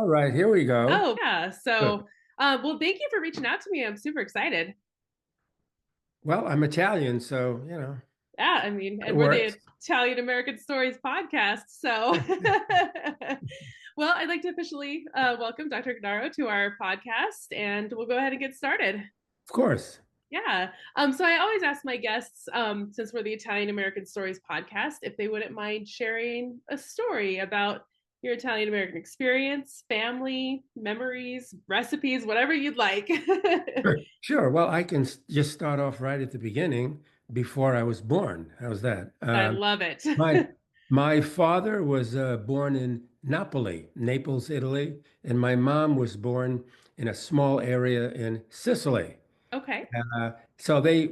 All right, here we go. Oh, yeah. Good. Well, thank you for reaching out to me. I'm super excited. Well, I'm Italian, so, Yeah, I mean, it and we're the works. Italian American Stories podcast. Well, I'd like to officially welcome Dr. Ignarro to our podcast, and we'll go ahead and get started. Of course. Yeah. So I always ask my guests, since we're the Italian American Stories podcast, if they wouldn't mind sharing a story about your Italian American experience, family, memories, recipes, whatever you'd like. Sure. Sure. Well, I can just start off right at the beginning before I was born. How's that? I love it. My my father was born in Naples, Italy, and my mom was born in a small area in Sicily. Okay. So they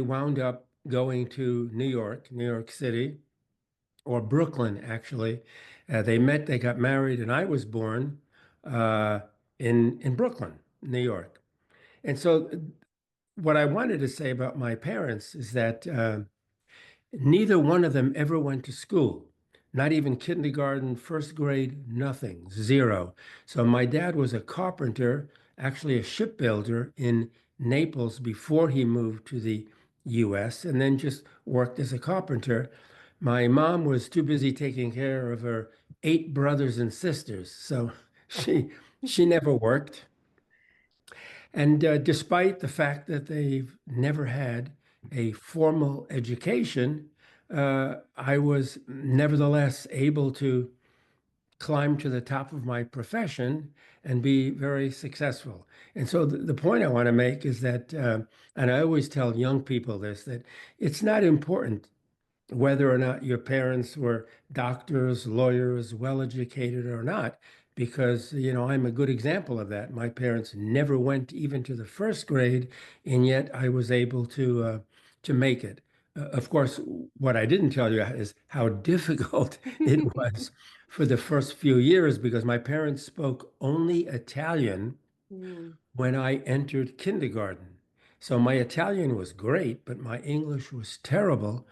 wound up going to New York City, or Brooklyn, actually. They met, they got married, and I was born uh, in Brooklyn, New York. And so, what I wanted to say about my parents is that neither one of them ever went to school, not even kindergarten, first grade, nothing, zero. So my dad was a carpenter, actually a shipbuilder in Naples before he moved to the US, and then just worked as a carpenter. My mom was too busy taking care of her eight brothers and sisters, so she never worked. And despite the fact that they've never had a formal education, I was nevertheless able to climb to the top of my profession and be very successful. And so the point I want to make is that, and I always tell young people this, that it's not important whether or not your parents were doctors, lawyers, well educated or not, because, I'm a good example of that. My parents never went even to the first grade, and yet I was able to make it. Of course, what I didn't tell you is how difficult it was for the first few years because my parents spoke only Italian Mm. when I entered kindergarten. So my Italian was great, but my English was terrible.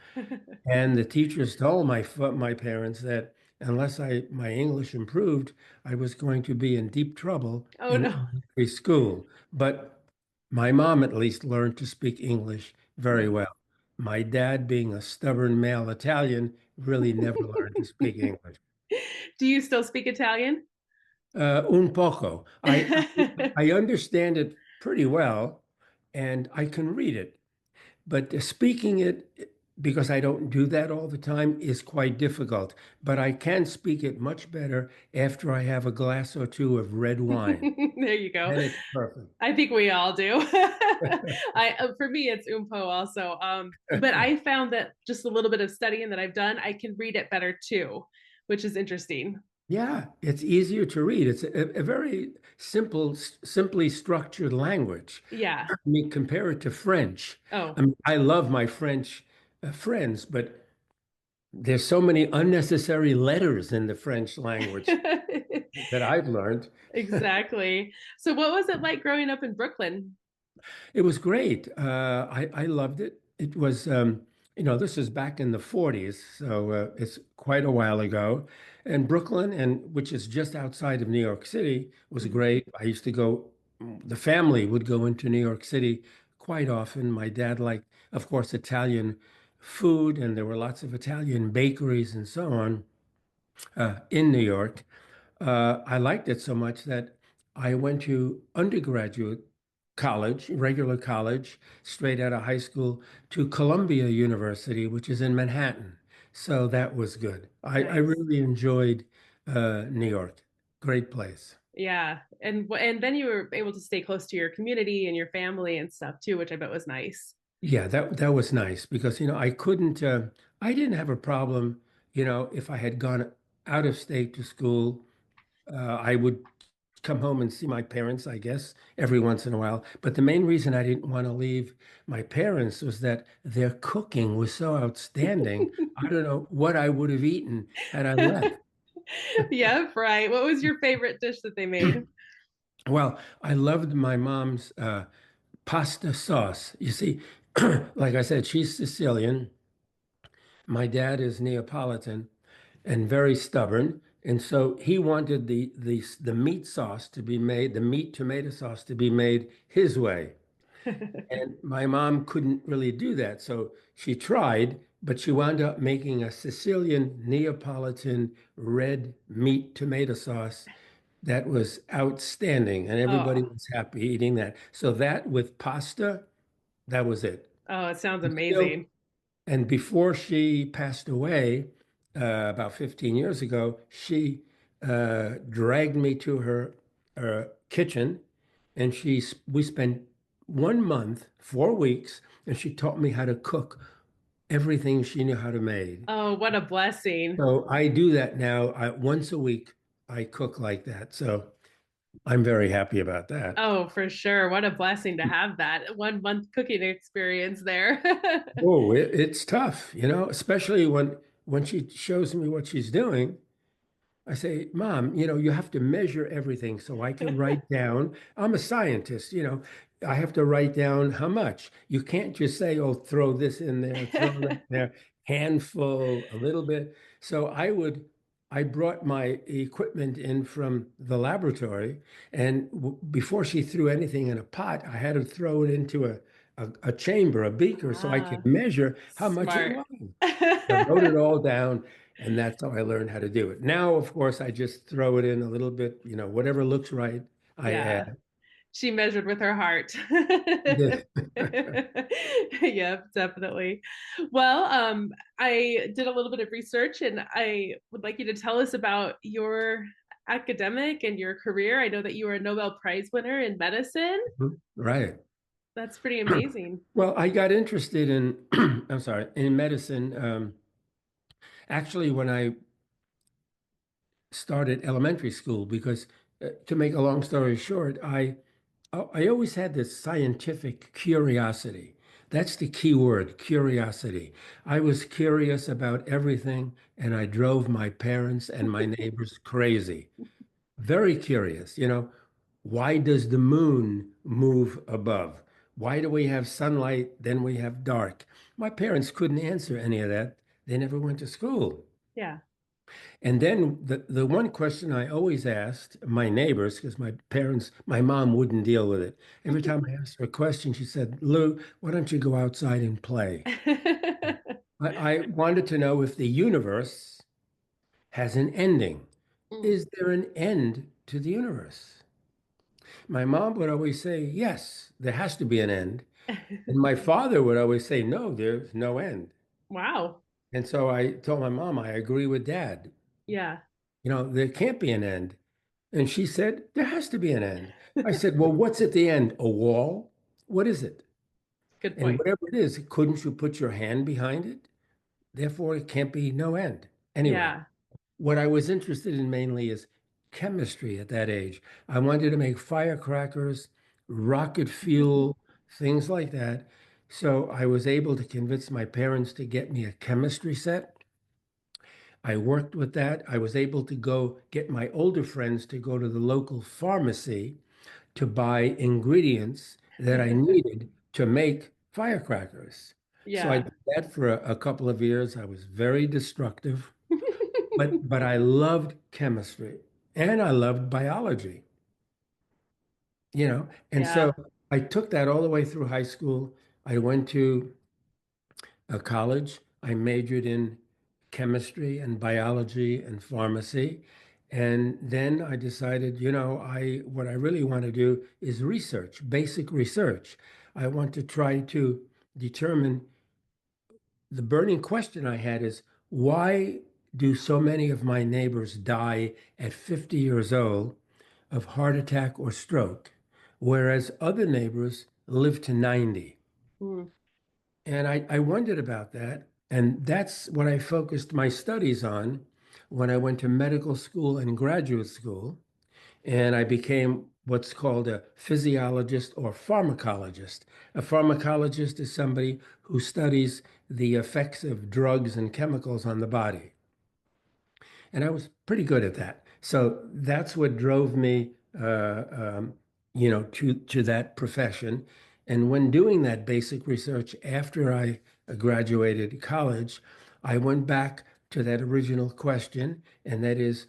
And the teachers told my parents that unless my English improved, I was going to be in deep trouble Oh in no. elementary school. But my mom at least learned to speak English very Nice. well. My dad, being a stubborn male Italian, really never learned to speak English. Do you still speak Italian? Un poco. I understand it pretty well, and I can read it. But speaking it, because I don't do that all the time, is quite difficult. But I can speak it much better after I have a glass or two of red wine. There you go. Then it's perfect. I think we all do. I For me it's umpo also. But I found that just a little bit of studying that I've done, I can read it better too, which is interesting. Yeah, it's easier to read. It's a very simply structured language. Yeah. I mean, compare it to French. I Oh. mean, I love my French friends, but there's so many unnecessary letters in the French language that I've learned. Exactly. So what was it like growing up in Brooklyn? It was great. I loved it. It was, this is back in the 40s, so it's quite a while ago. And Brooklyn, and which is just outside of New York City, was Mhm. great. I used to go, the family would go into New York City quite often. My dad liked, of course, Italian food, and there were lots of Italian bakeries and so on in New York. I liked it so much that I went to undergraduate college, regular college, straight out of high school to Columbia University, which is in Manhattan. So that was good. I Nice. really enjoyed New York. Great place. Yeah. And then you were able to stay close to your community and your family and stuff too, which I bet was nice. Yeah, that was nice because I didn't have a problem, if I had gone out of state to school. I would come home and see my parents, I guess, every once in a while. But the main reason I didn't want to leave my parents was that their cooking was so outstanding. I don't know what I would have eaten had I left. Yeah, right. What was your favorite dish that they made? Well, I loved my mom's pasta sauce. You see, like I said, she's Sicilian. My dad is Neapolitan and very stubborn. And so he wanted the meat sauce to be made, the meat tomato sauce to be made his way. And my mom couldn't really do that. So she tried, but she wound up making a Sicilian Neapolitan red meat tomato sauce that was outstanding. And everybody Oh, was happy eating that. So that with pasta, that was it. oh, it sounds Still, amazing. and before she passed away, about 15 years ago, she dragged me to her kitchen, and we spent 1 month, 4 weeks, and she taught me how to cook everything she knew how to make. Oh, what a blessing. So I do that now. Once a week, I cook like that. So I'm very happy about that. Oh, for sure. What a blessing to have that 1 month cooking experience there. Oh, it's tough, especially when she shows me what she's doing. I say, Mom, you have to measure everything so I can write down. I'm a scientist, I have to write down how much. You can't just say, oh, throw this in there, throw that there, handful, a little bit. So I brought my equipment in from the laboratory, and before she threw anything in a pot, I had to throw it into a chamber, a beaker, so I could Ah, measure how much it smart. was. I wrote it all down, and that's how I learned how to do it. Now, of course, I just throw it in a little bit, whatever looks right, I Yeah. add. She measured with her heart. Yeah. Yep, definitely. Well, I did a little bit of research and I would like you to tell us about your academic and your career. I know that you were a Nobel Prize winner in medicine. Right. That's pretty amazing. Well, I got interested in, I'm sorry, in medicine. Actually, when I started elementary school, because to make a long story short, I always had this scientific curiosity. That's the key word, curiosity. I was curious about everything, and I drove my parents and my neighbors crazy. Very curious, why does the moon move above? Why do we have sunlight, then we have dark? My parents couldn't answer any of that. They never went to school. Yeah. And then the one question I always asked my neighbors, because my mom wouldn't deal with it. Every time I asked her a question, she said, Lou, why don't you go outside and play? I wanted to know if the universe has an ending. Mm. Is there an end to the universe? My mom would always say, yes, there has to be an end. And my father would always say, no, there's no end. Wow. And so I told my mom, I agree with dad. Yeah. There can't be an end. And she said, there has to be an end. I said, well, what's at the end? A wall? What is it? Good And point. whatever it is, couldn't you put your hand behind it? Therefore, it can't be no end. Anyway, Yeah. what I was interested in mainly is chemistry at that age. I wanted to make firecrackers, rocket fuel, things like that. So I was able to convince my parents to get me a chemistry set. I worked with that. I was able to go get my older friends to go to the local pharmacy to buy ingredients that I needed to make firecrackers. So I Yeah. did that for a couple of years. I was very destructive, but I loved chemistry and I loved biology, And so Yeah. I took that all the way through high school. I went to a college. I majored in chemistry and biology and pharmacy. And then I decided, what I really want to do is research, basic research. I want to try to determine the burning question I had is why do so many of my neighbors die at 50 years old of heart attack or stroke, whereas other neighbors live to 90? Mm. And I wondered about that. And that's what I focused my studies on when I went to medical school and graduate school. And I became what's called a physiologist or pharmacologist. A pharmacologist is somebody who studies the effects of drugs and chemicals on the body. And I was pretty good at that. So that's what drove me, to that profession. And when doing that basic research after I graduated college, I went back to that original question, and that is,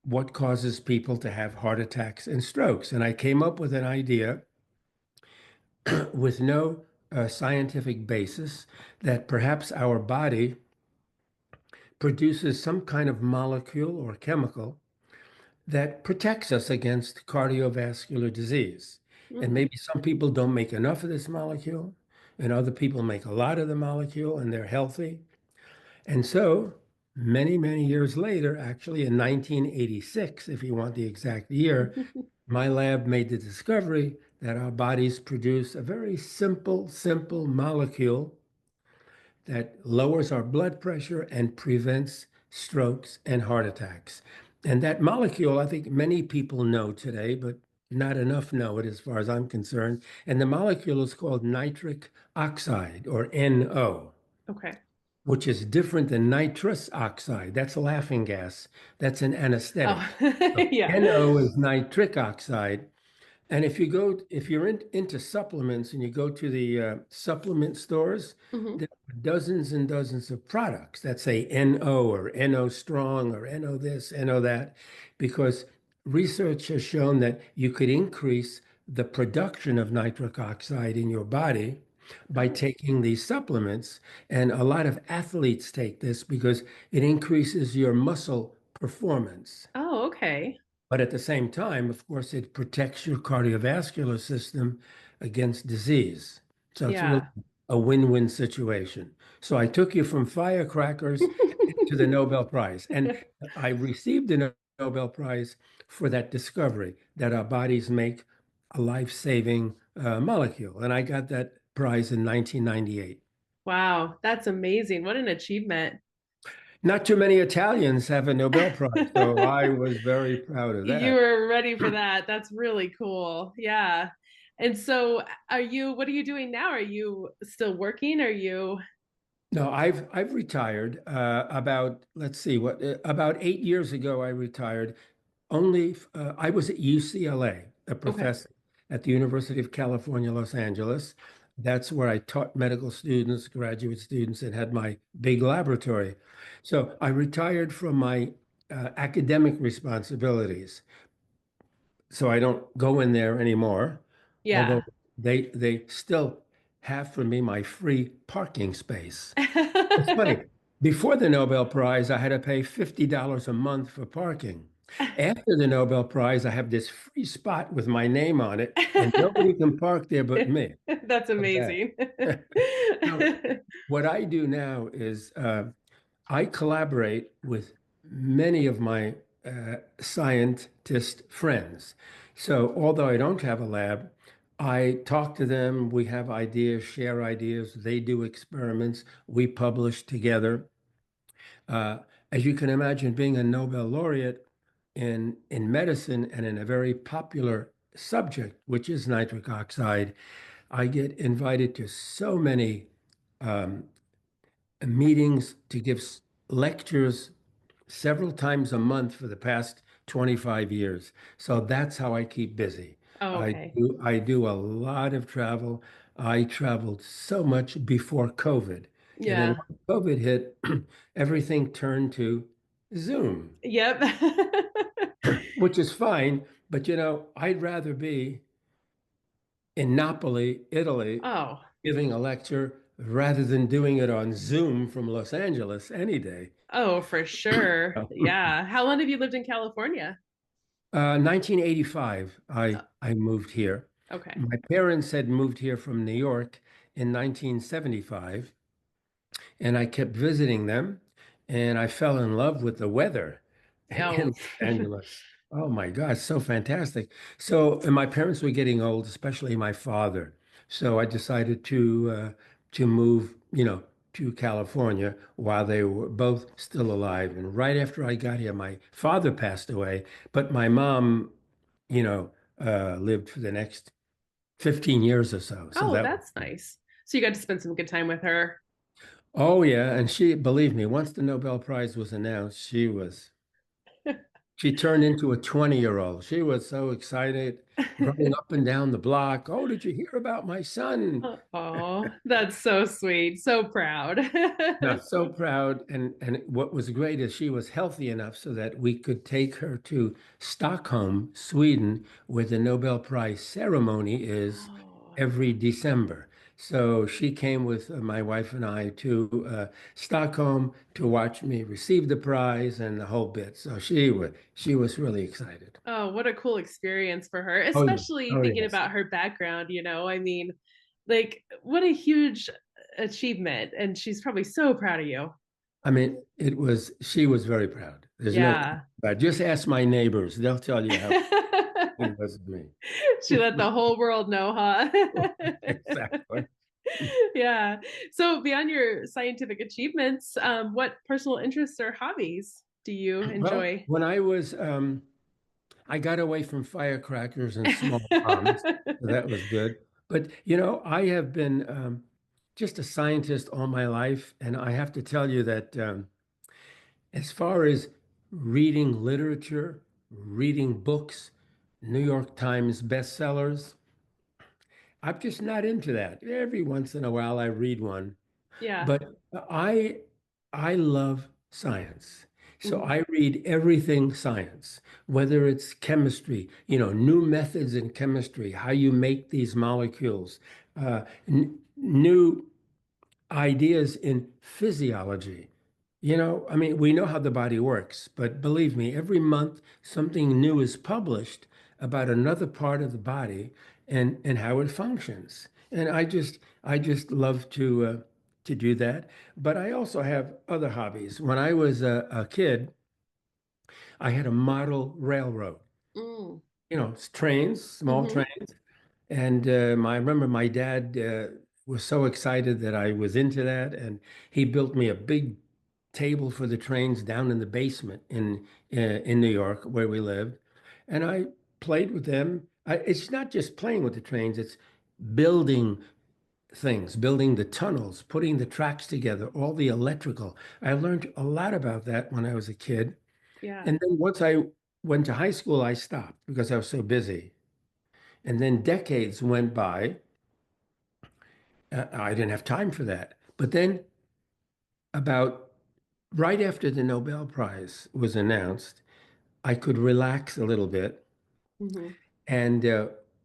what causes people to have heart attacks and strokes. And I came up with an idea with no scientific basis that perhaps our body produces some kind of molecule or chemical that protects us against cardiovascular disease. And Hmm. maybe some people don't make enough of this molecule, and other people make a lot of the molecule and they're healthy. And so, many, many years later, actually in 1986, if you want the exact year, my lab made the discovery that our bodies produce a very simple molecule that lowers our blood pressure and prevents strokes and heart attacks. And that molecule, I think many people know today, but not enough know it as far as I'm concerned. And the molecule is called nitric oxide, or NO, Okay. which is different than nitrous oxide. That's laughing gas. That's an Oh, anesthetic. So yeah. NO is nitric oxide. And if you're into supplements and you go to the supplement stores, Hmm. there are dozens and dozens of products that say NO or NO strong or NO this, NO that, because research has shown that you could increase the production of nitric oxide in your body by Oh. taking these supplements. And a lot of athletes take this because it increases your muscle performance. Oh, okay. But at the same time, of course, it protects your cardiovascular system against disease. So it's really Yeah. a win-win situation. So I took you from firecrackers to the Nobel Prize. And I received the Nobel Prize for that discovery that our bodies make a life-saving molecule. And I got that prize in 1998. Wow, that's amazing. What an achievement. Not too many Italians have a Nobel Prize, so I was very proud of You that. were ready for that. That's really cool. Yeah. And so what are you doing now? Are you still working? Are you No, I've retired about let's see what about 8 years ago I retired. Only I was at UCLA, a okay? professor at the University of California, Los Angeles. That's where I taught medical students, graduate students, and had my big laboratory. So I retired from my academic responsibilities, so I don't go in there anymore. Although Yeah. they still have for me my free parking space. It's funny. Before the Nobel Prize, I had to pay $50 a month for parking. After the Nobel Prize, I have this free spot with my name on it, and nobody can park there but me. That's How's amazing. that? So, what I do now is I collaborate with many of my scientist friends. So, although I don't have a lab, I talk to them. We have ideas, share ideas. They do experiments. We publish together. Uh, as you can imagine, being a Nobel laureate in medicine and in a very popular subject, which is nitric oxide, I get invited to so many um, meetings to give lectures several times a month for the past 25 years. So that's how I keep busy. Oh, I okay. do, I do a lot of travel. I traveled so much before COVID. And then Yeah. when COVID hit, everything turned to Zoom, Yep. which is fine. But I'd rather be in Napoli, Italy, Oh. giving a lecture rather than doing it on Zoom from Los Angeles any day. Oh, for sure. Yeah. How long have you lived in California? 1985, Uh, I moved here. okay. My parents had moved here from New York in 1975, and I kept visiting them, and I fell in love with the weather in Oh. Los Angeles. Oh my God, so fantastic. So, and my parents were getting old, especially my father. So I decided to move, to California while they were both still alive. And right after I got here, my father passed away, but my mom, lived for the next 15 years or so. So Oh, that that's nice. So you got to spend some good time with her. Oh yeah, and she, believe me, once the Nobel Prize was announced, she was. she turned into a 20-year-old. She was so excited, running up and down the block. Oh, did you hear about my son? Oh, that's so sweet. So proud. Not so proud. And what was great is she was healthy enough so that we could take her to Stockholm, Sweden, where the Nobel Prize ceremony is Oh, every December. So she came with my wife and I to Stockholm to watch me receive the prize and the whole bit. So she was really excited. oh, what a cool experience for her, Oh yeah. especially Oh thinking yes. about her background, you know. I mean, like what a huge achievement and she's probably so proud of you. I mean, she was very proud. There's no, Yeah. but just ask my neighbors. They'll tell you how it was of me. She let the whole world know, huh? Exactly. Yeah. So beyond your scientific achievements, what personal interests or hobbies do you Well, enjoy? when I got away from firecrackers and small bombs, so that was good. But, I have been just a scientist all my life. And I have to tell you that as far as reading literature, reading books, New York Times bestsellers, I'm just not into that. Every once in a while, I read one. Yeah. But I love science. So Mhm. I read everything science, whether it's chemistry, new methods in chemistry, how you make these molecules, new ideas in physiology. I mean, we know how the body works, but believe me, every month something new is published about another part of the body and how it functions. And I just love to do that. But I also have other hobbies. When I was a kid, I had a model railroad. Mm. It's trains, small Hmm. trains. And I remember my dad was so excited that I was into that, and he built me a big table for the trains down in the basement in New York where we lived, and I played with them. It's not just playing with the trains; it's building things, building the tunnels, putting the tracks together, all the electrical. I learned a lot about that when I was a kid, Yeah. and then once I went to high school, I stopped because I was so busy. And then decades went by. I didn't have time for that. But then, about right after the Nobel Prize was announced, I could relax a little bit. Hmm. And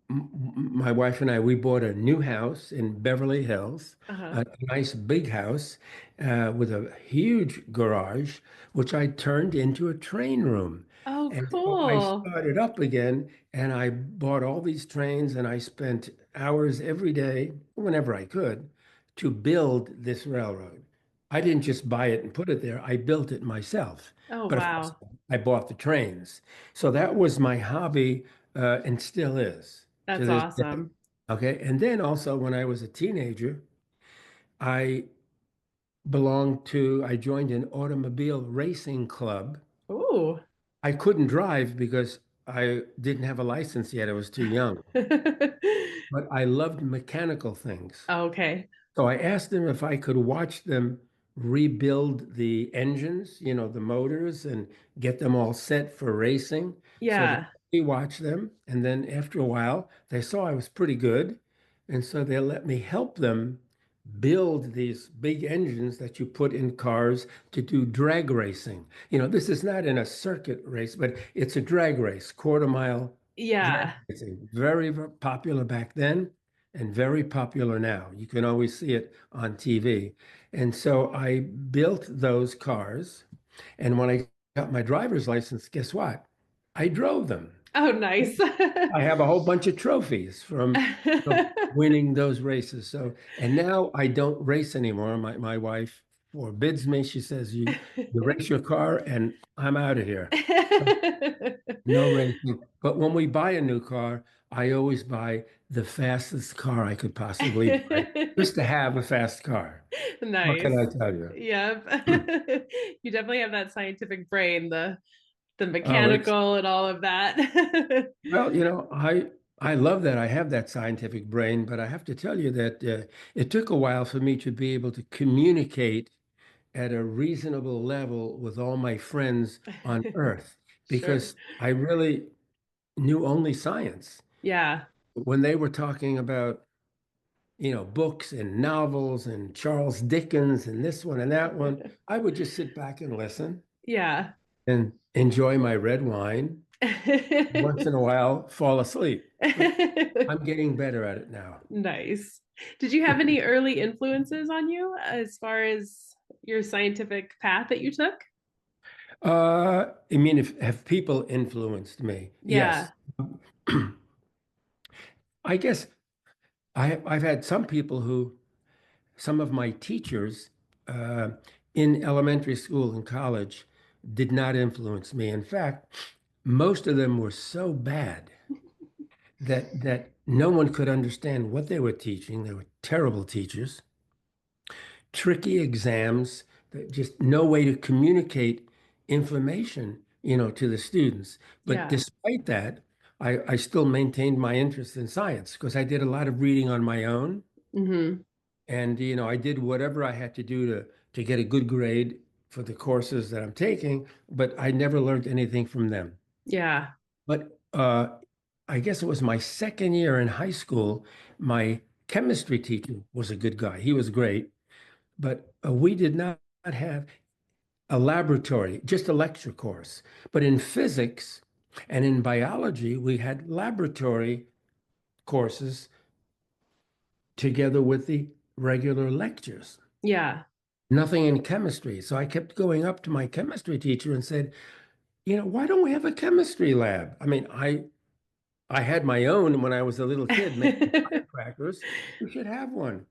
my wife and I, we bought a new house in Beverly Hills, Uh-huh. a nice big house with a huge garage, which I turned into a train room. Oh, And so I cool. started up again and I bought all these trains and I spent hours every day, whenever I could, to build this railroad. I didn't just buy it and put it there, I built it myself. Oh, But of course, wow. I bought the trains. So that was my hobby and still is to That's this day. awesome. Okay. And then also, when I was a teenager, I I joined an automobile racing club. Ooh. I couldn't drive because I didn't have a license yet. I was too young, but I loved mechanical things. Okay. So I asked them if I could watch them rebuild the engines, the motors, and get them all set for racing. So they Yeah. let me watch them. And then after a while, they saw I was pretty good. And so they let me help them build these big engines that you put in cars to do drag racing. This is not in a circuit race, but it's a drag race, quarter mile drag Yeah. racing. Very, very popular back then and very popular now. You can always see it on TV. And so I built those cars. And when I got my driver's license, guess what? I drove them. Oh, nice. I have a whole bunch of trophies from winning those races. So, and now I don't race anymore. My wife forbids me. She says, you race your car and I'm out of here. So no racing. But when we buy a new car, I always buy the fastest car I could possibly buy just to have a fast car. What can Nice. I tell you? Yep. You definitely have that scientific brain, the Oh, it's mechanical and all of that. well, I love that I have that scientific brain, but I have to tell you that it took a while for me to be able to communicate at a reasonable level with all my friends on Earth Sure. because I really knew only science. Yeah. When they were talking about, books and novels and Charles Dickens and this one and that one, I would just sit back and listen Yeah. and enjoy my red wine. Once in a while, fall asleep. But I'm getting better at it now. Nice. Did you have any early influences on you as far as your scientific path that you took? I mean, if have people influenced me? Yeah. Yes. I guess I've had some people who, some of my teachers uh, in elementary school and college did not influence me. In fact, most of them were so bad that no one could understand what they were teaching. They were terrible teachers, tricky exams, just no way to communicate information, to the students. But Yeah. despite that, I still maintained my interest in science because I did a lot of reading on my own. Hmm. And, I did whatever I had to do to get a good grade for the courses that I'm taking, but I never learned anything from them. Yeah. But I guess it was my second year in high school. My chemistry teacher was a good guy. He was great, but we did not have a laboratory, just a lecture course. But in physics and in biology, we had laboratory courses together with the regular lectures. Yeah. Nothing in chemistry. So I kept going up to my chemistry teacher and said, why don't we have a chemistry lab? I mean, I had my own when I was a little kid making firecrackers. We should have one.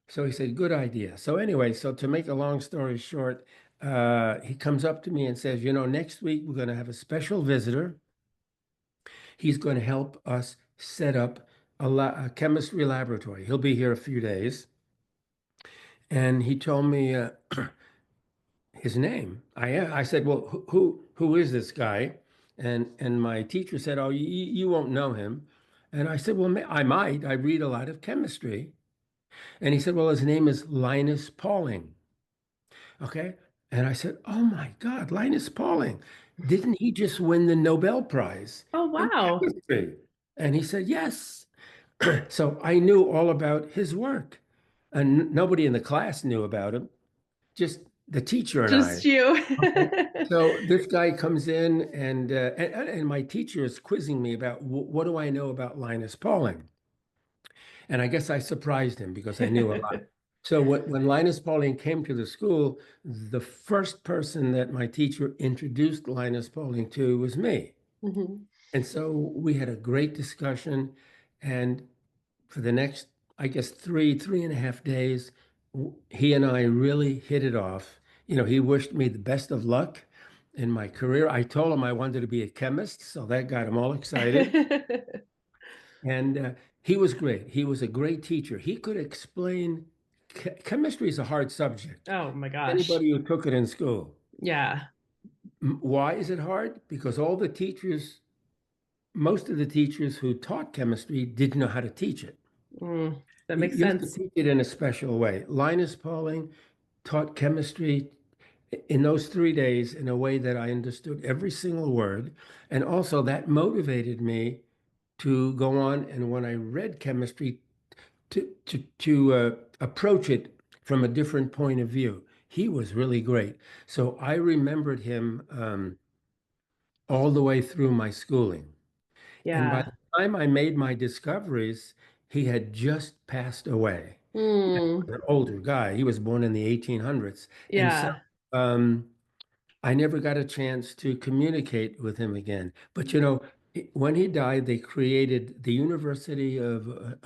So he said, good idea. So anyway, so to make a long story short, he comes up to me and says, next week we're going to have a special visitor. He's going to help us set up a chemistry laboratory. He'll be here a few days. And he told me his name. I said, well, who is this guy? And my teacher said, oh, you won't know him. And I said, well, I might. I read a lot of chemistry. And he said, well, his name is Linus Pauling. Okay. And I said, oh my God, Linus Pauling. Didn't he just win the Nobel Prize Oh, in wow. chemistry? And he said, yes. So I knew all about his work. And nobody in the class knew about him, just the teacher and I. Just you. Okay. So this guy comes in and my teacher is quizzing me about what do I know about Linus Pauling? And I guess I surprised him because I knew a lot. So when Linus Pauling came to the school, the first person that my teacher introduced Linus Pauling to was me. Hmm. And so we had a great discussion. And for the next, I guess, 3.5 days, he and I really hit it off. He wished me the best of luck in my career. I told him I wanted to be a chemist, so that got him all excited. And he was great. He was a great teacher. He could explain chemistry is a hard subject. Oh my gosh. Anybody who took it in school. Yeah. Why is it hard? Because most of the teachers who taught chemistry didn't know how to teach it. That makes You have to sense. teach it in a special way. Linus Pauling taught chemistry in those 3 days in a way that I understood every single word. And also that motivated me to go on. And when I read chemistry, to approach it from a different point of view. He was really great. So I remembered him all the way through my schooling. And by Yeah. the time I made my discoveries, he had just passed away. Mm. An older guy. He was born in the 1800s. And so Yeah. um, I never got a chance to communicate with him again. But when he died, they created the University of,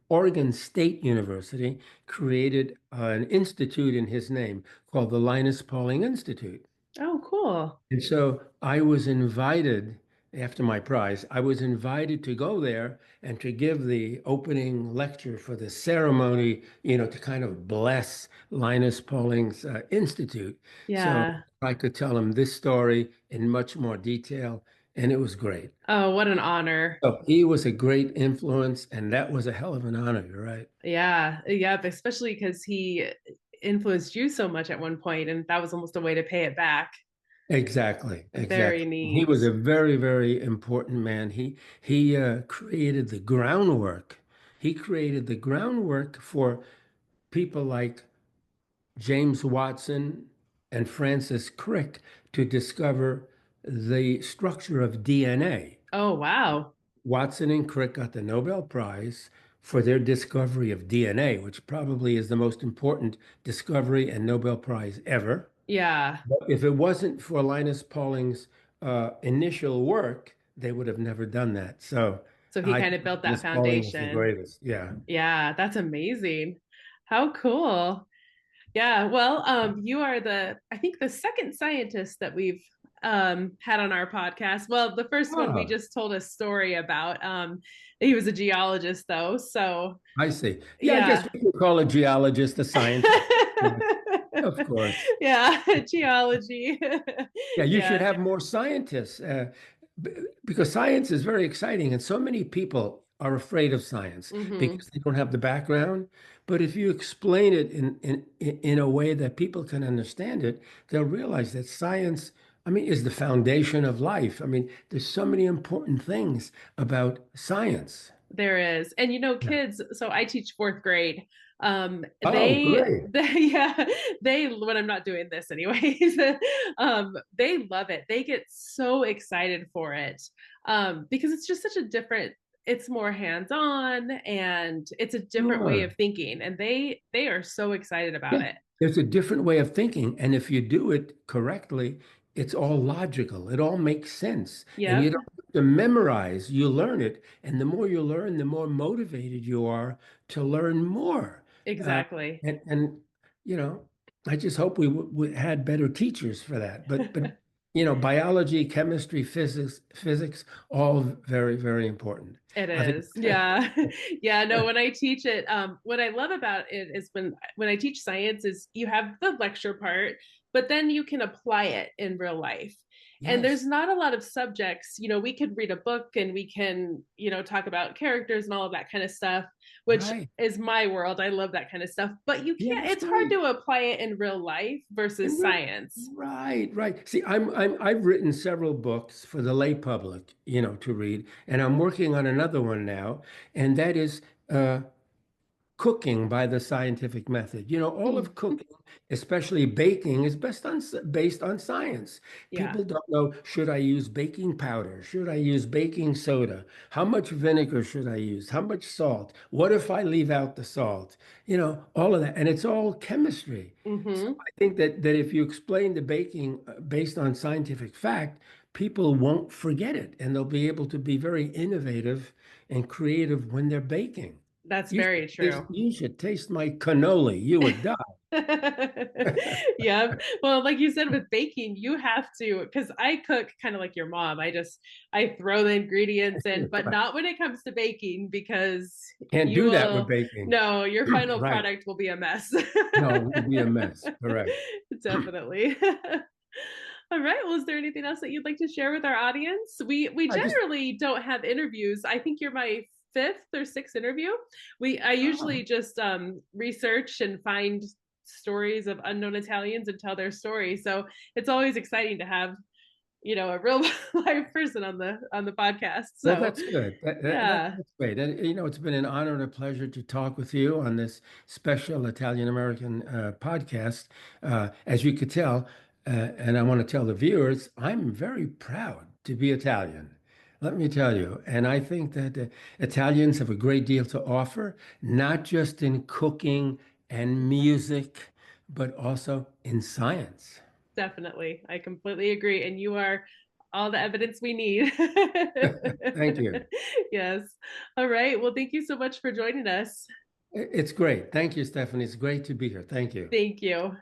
Oregon State University created an institute in his name called the Linus Pauling Institute. Oh, cool. And so I was invited after my prize, I was invited to go there and to give the opening lecture for the ceremony, to kind of bless Linus Pauling's Institute. So Yeah. I could tell him this story in much more detail, and it was great. Oh, what an honor. So he was a great influence, and that was a hell of an honor, you're right. Yeah. Yeah. Especially because he influenced you so much at one point, and that was almost a way to pay it back. Exactly, Very exactly. He neat. was a very, very important man. He created the groundwork. He created the groundwork for people like James Watson and Francis Crick to discover the structure of DNA. Oh, wow. Watson and Crick got the Nobel Prize for their discovery of DNA, which probably is the most important discovery and Nobel Prize ever. Yeah. But if it wasn't for Linus Pauling's initial work, they would have never done that. So So he I kind think of built that Linus Pauling was the foundation. greatest. Yeah. Yeah, that's amazing. How cool. Yeah, well, you are I think the second scientist that we've had on our podcast. Well, the first one we Oh, just told a story about. He was a geologist, though. So, I see. Yeah, I guess yeah. we could call a geologist a scientist. Yeah, of course. Yeah, geology. Yeah, you should Yeah. have more scientists b- because science is very exciting, and so many people are afraid of science Hmm. because they don't have the background. But if you explain it in a way that people can understand it, they'll realize that science, I mean, is the foundation of life. I mean, there's so many important things about science. There is. And Yeah. kids, so I teach fourth grade. Oh, great. Yeah, they, when I'm not doing this anyways, they love it. They get so excited for it. Because it's just such a different, it's more hands-on and it's a different way of Sure. thinking. And they are so excited about Yeah, it. there's a different way of thinking, and if you do it correctly, it's all logical. It all makes sense, and you Yep, don't have to memorize. You learn it, and the more you learn, the more motivated you are to learn more. Uh, exactly. and you know, I just hope we had better teachers for that. But biology, chemistry, physics, all very, very important. It I think. is. Yeah. Yeah. No, when I teach it, what I love about it is when I teach science is you have the lecture part, but then you can apply it in real life. And there's Yes, not a lot of subjects, we could read a book and we can, talk about characters and all of that kind of stuff, which right. is my world. I love that kind of stuff, but you Yeah, can't, that's it's hard great. to apply it in real life versus science. Right, right. See, I've written several books for the lay public, to read, and I'm working on another one now, and that is uh, cooking by the scientific method. All Mm, of cooking, especially baking, is based on science. yeah. People don't know, should I use baking powder? Should I use baking soda? How much vinegar should I use? How much salt? What if I leave out the salt? All of that. And it's all chemistry. So Hmm. I think that if you explain the baking based on scientific fact, people won't forget it and they'll be able to be very innovative and creative when they're baking. That's You very should taste, true. you should taste my cannoli. You would die. Yeah. Well, like you said with baking, you have to, because I cook kind of like your mom. I throw the ingredients in, but Right. not when it comes to baking because Can't you do that with will, baking. no, your final Right. product will be a mess. No, it would be a mess. Correct. Definitely. All right. Well, is there anything else that you'd like to share with our audience? We I just, generally don't have interviews. I think you're my fifth or sixth interview. I usually oh, just research and find stories of unknown Italians and tell their story. So it's always exciting to have a real live person on the podcast. well, So that's good. yeah, That's great. And, it's been an honor and a pleasure to talk with you on this special Italian American podcast. As you could tell, and I want to tell the viewers, I'm very proud to be Italian. Let me tell you. And I think that Italians have a great deal to offer, not just in cooking and music, but also in science. definitely. I completely agree. And you are all the evidence we need. Thank you. Yes. All right. Well, thank you so much for joining us. It's great. Thank you, Stephanie. It's great to be here. Thank you. Thank you.